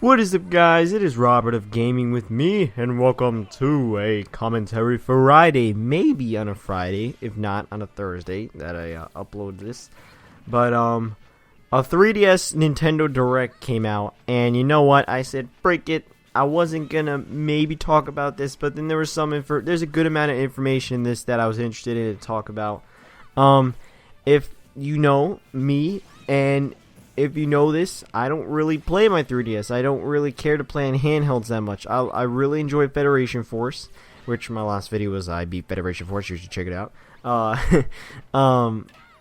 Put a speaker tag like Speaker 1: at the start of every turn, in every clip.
Speaker 1: What is up, guys? It is Robert of Gaming with me, and welcome to a commentary Friday. Maybe on a Friday, if not on a Thursday that I upload this. But a 3DS Nintendo Direct came out, and you know what? I said, break it. I wasn't gonna maybe talk about this, but then there was there's a good amount of information in this that I was interested in to talk about. If you know me, and if you know this, I don't really play my 3DS. I don't really care to play on handhelds that much. I really enjoy Federation Force, which my last video was I beat Federation Force. You should check it out.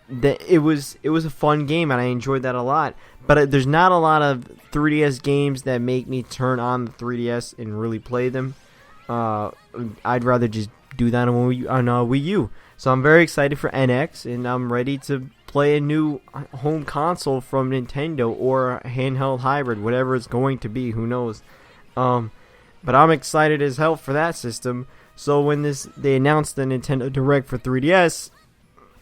Speaker 1: It was a fun game, and I enjoyed that a lot. But there's not a lot of 3DS games that make me turn on the 3DS and really play them. I'd rather just do that on Wii U. So I'm very excited for NX, and I'm ready to play a new home console from Nintendo or a handheld hybrid, whatever it's going to be. Who knows? But I'm excited as hell for that system. So when they announced the Nintendo Direct for 3DS,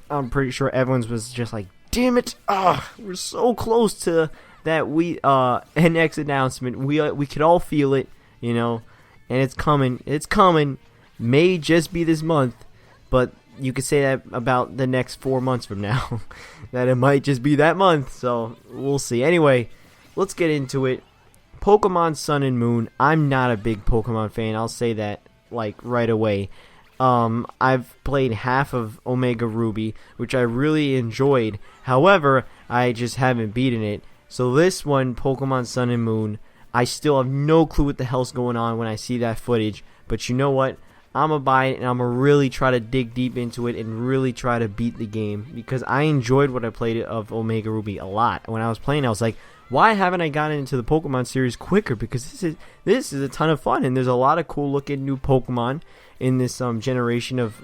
Speaker 1: I'm pretty sure everyone's was just like, damn it! We're so close to that NX announcement. We could all feel it, you know, and it's coming. It's coming. May just be this month, but you could say that about the next 4 months from now. That it might just be that month, so we'll see. Anyway, let's get into it. Pokemon Sun and Moon. I'm not a big Pokemon fan. I'll say that like right away. I've played half of Omega Ruby, which I really enjoyed. However, I just haven't beaten it. So this one, Pokemon Sun and Moon, I still have no clue what the hell's going on when I see that footage. But you know what? I'm going to buy it, and I'm going to really try to dig deep into it and really try to beat the game, because I enjoyed what I played of Omega Ruby a lot. When I was playing, I was like, why haven't I gotten into the Pokemon series quicker? Because this is a ton of fun, and there's a lot of cool looking new Pokemon in this generation of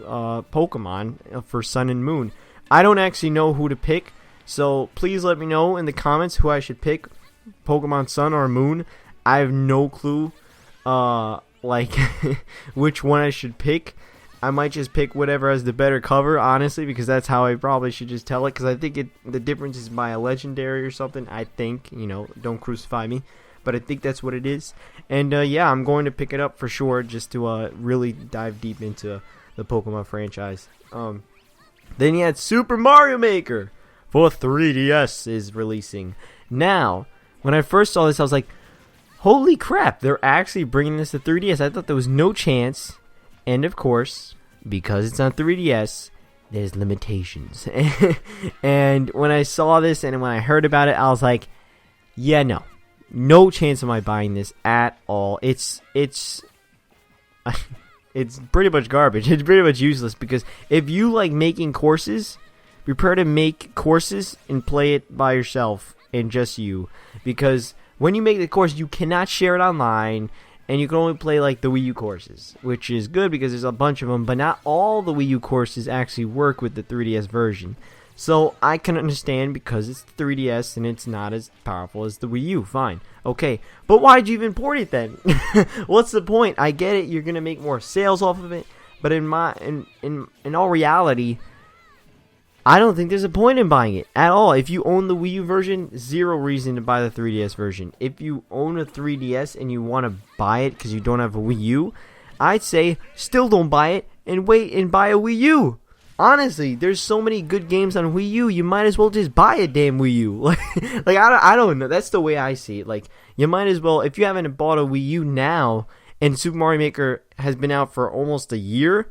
Speaker 1: Pokemon for Sun and Moon. I don't actually know who to pick, so please let me know in the comments who I should pick, Pokemon Sun or Moon. I have no clue like which one I should pick. I might just pick whatever has the better cover, honestly, because that's how I probably should just tell it, because I think the difference is by a legendary or something. I think, you know, don't crucify me, but I think that's what it is. And yeah, I'm going to pick it up for sure, just to really dive deep into the Pokemon franchise. Then you had Super Mario Maker for 3DS is releasing. Now, when I first saw this, I was like, holy crap, they're actually bringing this to 3DS. I thought there was no chance. And of course, because it's on 3DS, there's limitations. And when I saw this and when I heard about it, I was like, yeah, no chance of my buying this at all. It's pretty much garbage. It's pretty much useless, because if you like making courses, prepare to make courses and play it by yourself and just you, because when you make the course, you cannot share it online, and you can only play like the Wii U courses, which is good because there's a bunch of them, but not all the Wii U courses actually work with the 3DS version. So I can understand, because it's 3DS and it's not as powerful as the Wii U. Fine, okay, but why'd you even port it then? What's the point? I get it, you're gonna make more sales off of it, but in all reality, I don't think there's a point in buying it at all. If you own the Wii U version, zero reason to buy the 3DS version. If you own a 3DS and you want to buy it because you don't have a Wii U, I'd say still don't buy it and wait and buy a Wii U. Honestly, there's so many good games on Wii U, you might as well just buy a damn Wii U. Like I don't know. That's the way I see it. Like, you might as well, if you haven't bought a Wii U now and Super Mario Maker has been out for almost a year,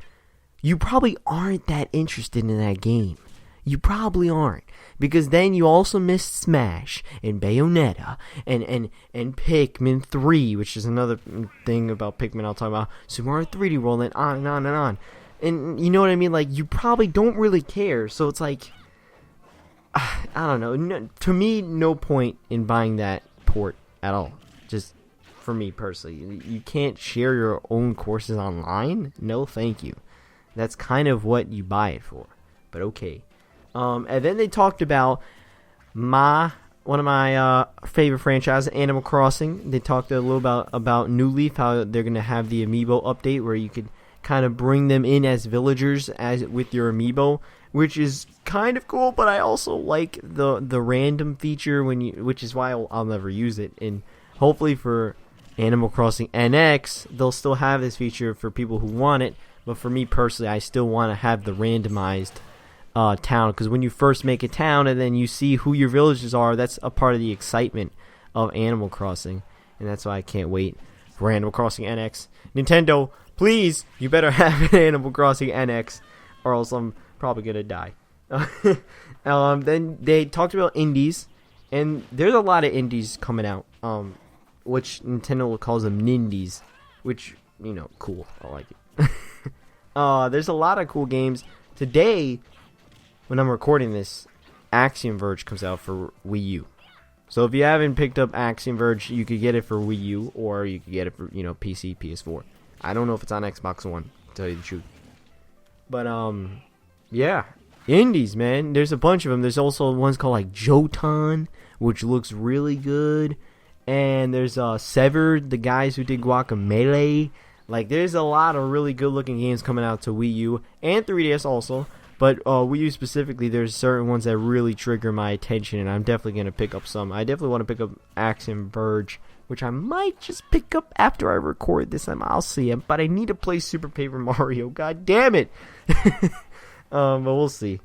Speaker 1: you probably aren't that interested in that game. You probably aren't, because then you also missed Smash and Bayonetta and Pikmin 3, which is another thing about Pikmin I'll talk about, Super Mario 3D World, and on and on and on. And you know what I mean? Like, you probably don't really care, so it's like, I don't know. No, to me, no point in buying that port at all. Just for me personally. You can't share your own courses online? No, thank you. That's kind of what you buy it for, but okay. And then they talked about one of my favorite franchises, Animal Crossing. They talked a little about New Leaf, how they're going to have the amiibo update where you could kind of bring them in as villagers with your amiibo, which is kind of cool. But I also like the random feature which is why I'll never use it in hopefully for Animal Crossing NX, they'll still have this feature for people who want it. But for me personally, I still want to have the randomized town, because when you first make a town and then you see who your villages are, that's a part of the excitement of Animal Crossing, and that's why I can't wait for Animal Crossing NX. Nintendo, please, you better have an Animal Crossing NX, or else I'm probably gonna die. Then they talked about indies, and there's a lot of indies coming out, which Nintendo calls them nindies, which, you know, cool. I like it. There's a lot of cool games. Today, when I'm recording this, Axiom Verge comes out for Wii U. So if you haven't picked up Axiom Verge, you could get it for Wii U, or you could get it for, you know, PC, PS4. I don't know if it's on Xbox One, to tell you the truth. But, yeah. Indies, man. There's a bunch of them. There's also ones called, like, Jotan, which looks really good. And there's, Severed, the guys who did Guacamelee. Like, there's a lot of really good-looking games coming out to Wii U and 3DS also. But Wii U specifically, there's certain ones that really trigger my attention, and I'm definitely going to pick up some. I definitely want to pick up Axiom Verge, which I might just pick up after I record this. I'll see. But I need to play Super Paper Mario. God damn it. But we'll see.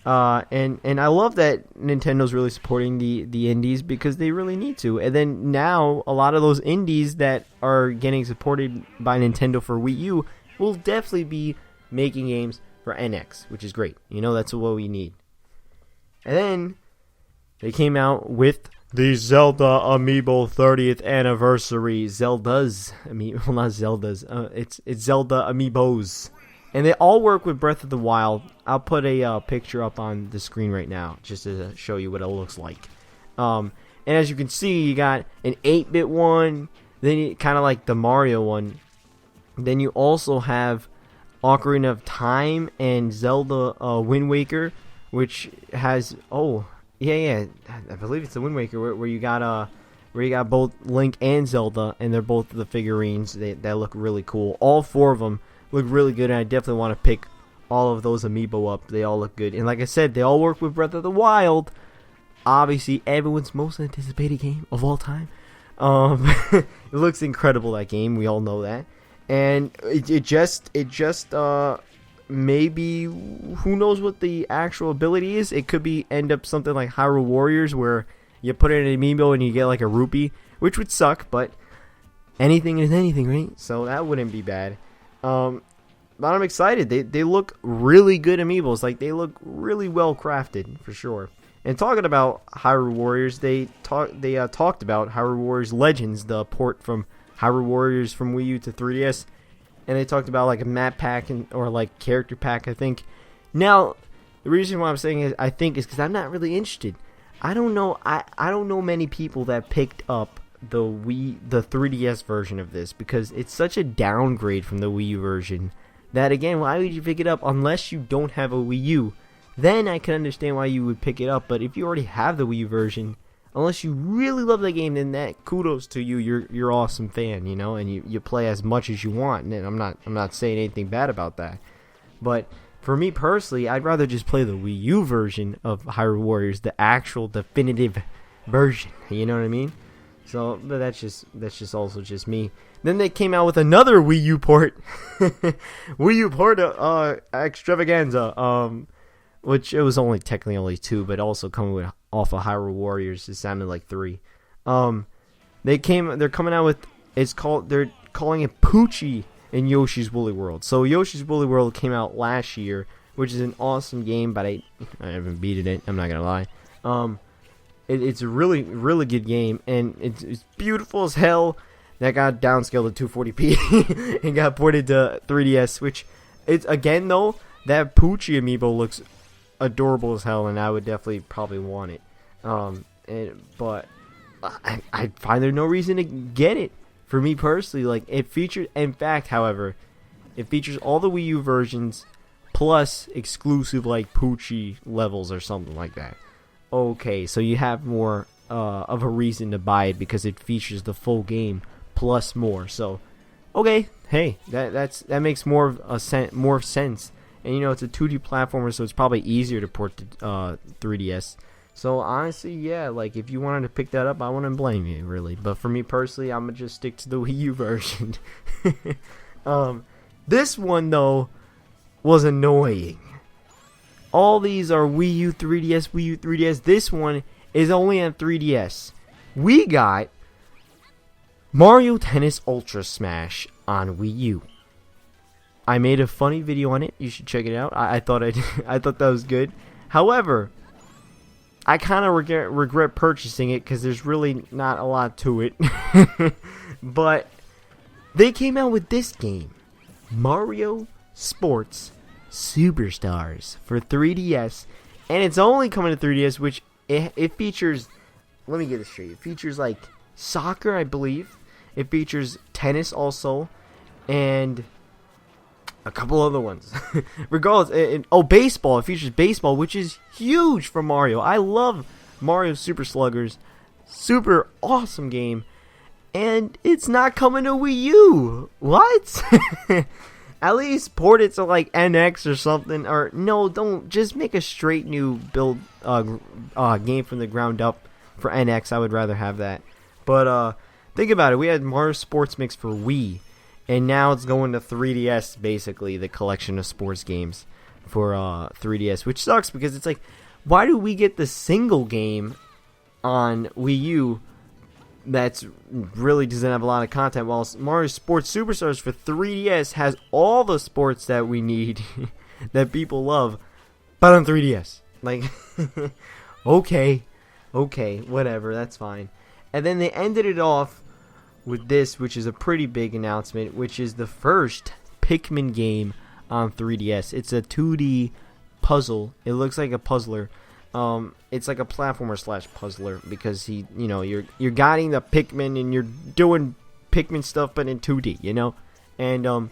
Speaker 1: And I love that Nintendo's really supporting the indies, because they really need to. And then now, a lot of those indies that are getting supported by Nintendo for Wii U will definitely be making games for NX, which is great. You know, that's what we need. And then they came out with the Zelda Amiibo 30th anniversary. Zelda's well, not Zelda's. It's Zelda Amiibos, and they all work with Breath of the Wild. I'll put a picture up on the screen right now just to show you what it looks like. And as you can see, you got an 8-bit one, then you kind of like the Mario one. Then you also have Ocarina of Time and Zelda Wind Waker, which has I believe it's the Wind Waker where you got both Link and Zelda, and they're both the figurines that look really cool. All 4 of them look really good, and I definitely want to pick all of those amiibo up. They all look good, and like I said, they all work with Breath of the Wild, obviously everyone's most anticipated game of all time. It looks incredible, that game. We all know that. And it just maybe, who knows what the actual ability is. It could be end up something like Hyrule Warriors, where you put in an amiibo and you get like a rupee, which would suck, but anything is anything, right? So that wouldn't be bad. But I'm excited. They look really good amiibos. Like, they look really well crafted, for sure. And talking about Hyrule Warriors, they talked about Hyrule Warriors Legends, the port from Hyrule Warriors from Wii U to 3DS, and they talked about like a map pack or like character pack, I think. Now, the reason why I'm saying is I think is because I'm not really interested. I don't know. I don't know many people that picked up the 3DS version of this, because it's such a downgrade from the Wii U version that, again, why would you pick it up unless you don't have a Wii U? Then I can understand why you would pick it up. But if you already have the Wii U version, unless you really love the game, then that kudos to you. You're awesome fan, you know, and you play as much as you want. And I'm not saying anything bad about that. But for me personally, I'd rather just play the Wii U version of Hyrule Warriors, the actual definitive version. You know what I mean? So, but that's just also just me. Then they came out with another Wii U port, Wii U port extravaganza. Which it was technically only 2, but also coming off of Hyrule Warriors, it sounded like 3. They're coming out with, they're calling it Poochie in Yoshi's Woolly World. So Yoshi's Woolly World came out last year, which is an awesome game, but I haven't beaten it. I'm not gonna lie. It's a really, really good game, and it's beautiful as hell. That got downscaled to 240p and got ported to 3DS. Which, it's again though, that Poochie amiibo looks adorable as hell, and I would definitely probably want it. But I find there no reason to get it. For me personally, like, it features, in fact, however, it features all the Wii U versions plus exclusive like Poochie levels or something like that. Okay, so you have more of a reason to buy it because it features the full game plus more. So, okay, hey, that makes more sense. And, you know, it's a 2D platformer, so it's probably easier to port to 3DS. So honestly, yeah, like if you wanted to pick that up, I wouldn't blame you really. But for me personally, I'm gonna just stick to the Wii U version. This one though was annoying. All these are Wii U 3DS, Wii U 3DS. This one is only on 3DS. We got Mario Tennis Ultra Smash on Wii U. I made a funny video on it. You should check it out. I thought I thought that was good. However, I kind of regret purchasing it because there's really not a lot to it. But they came out with this game, Mario Sports Superstars for 3DS, and it's only coming to 3DS, which it features. Let me get this straight. It features like soccer, I believe. It features tennis also, and a couple other ones. Regardless, baseball. It features baseball, which is huge for Mario. I love Mario Super Sluggers. Super awesome game. And it's not coming to Wii U. What? At least port it to like NX or something. Or no, don't. Just make a straight new build game from the ground up for NX. I would rather have that. But think about it. We had Mario Sports Mix for Wii. And now it's going to 3DS, basically, the collection of sports games for 3DS. Which sucks because it's like, why do we get the single game on Wii U that's really doesn't have a lot of content, while Mario Sports Superstars for 3DS has all the sports that we need, that people love, but on 3DS. Like, okay, whatever, that's fine. And then they ended it off with this, which is a pretty big announcement, which is the first Pikmin game on 3DS. It's a 2D puzzle. It looks like a puzzler. It's like a platformer / puzzler because you're guiding the Pikmin and you're doing Pikmin stuff, but in 2D, And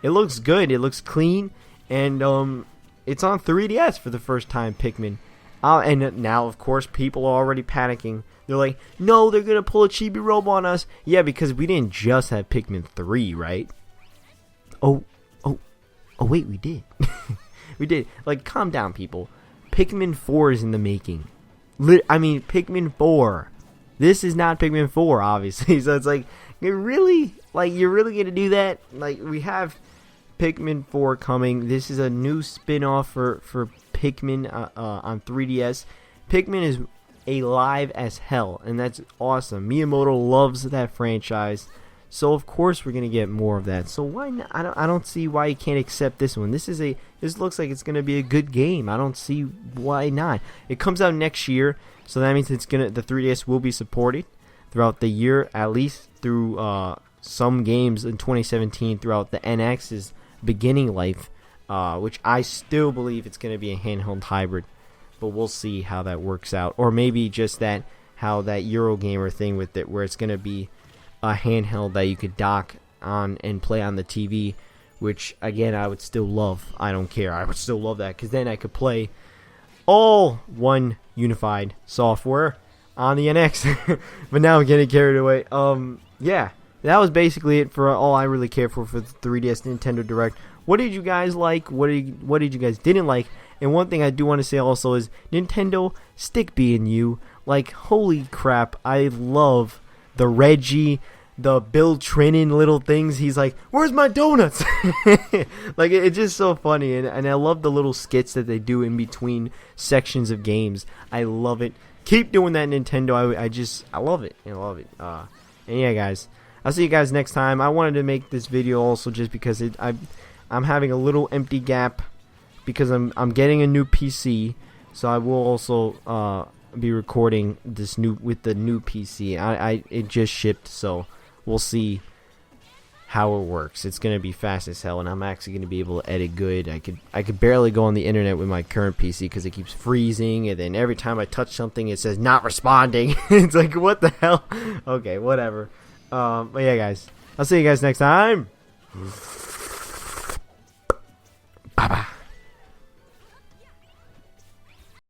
Speaker 1: it looks good. It looks clean, and it's on 3DS for the first time. Pikmin, and now of course people are already panicking. They're like, no, they're gonna pull a Chibi Robo on us. Yeah, because we didn't just have Pikmin 3, right? Oh, wait, we did. We did. Like, calm down, people. Pikmin 4 is in the making. Pikmin 4. This is not Pikmin 4, obviously. So it's like, you're really gonna do that? Like, we have Pikmin 4 coming. This is a new spin-off for Pikmin on 3DS. Pikmin is alive as hell, and that's awesome. Miyamoto loves that franchise, so of course we're gonna get more of that. So why not? I don't see why you can't accept this one. This looks like it's gonna be a good game. I don't see why not. It comes out next year, so that means the 3DS will be supported throughout the year, at least through some games in 2017 throughout the NX's beginning life, which I still believe it's gonna be a handheld hybrid. But we'll see how that works out. Or maybe just how that Eurogamer thing with it, where it's going to be a handheld that you could dock on and play on the TV, which, again, I would still love. I don't care. I would still love that, because then I could play all one unified software on the NX. But now I'm getting carried away. Yeah, that was basically it for all I really care for the 3DS Nintendo Direct. What did you guys like? What did you guys didn't like? And one thing I do want to say also is, Nintendo, stick being you. Like, holy crap, I love the Reggie, the Bill Trinan little things. He's like, where's my donuts? Like, it's just so funny. And I love the little skits that they do in between sections of games. I love it. Keep doing that, Nintendo. I love it. I love it. And yeah, guys, I'll see you guys next time. I wanted to make this video also just because I'm having a little empty gap, because I'm getting a new PC, so I will also be recording this with the new PC. It just shipped, so we'll see how it works. It's gonna be fast as hell, and I'm actually gonna be able to edit good. I could barely go on the internet with my current PC because it keeps freezing, and then every time I touch something, it says not responding. It's like, what the hell? Okay, whatever. But yeah, guys, I'll see you guys next time.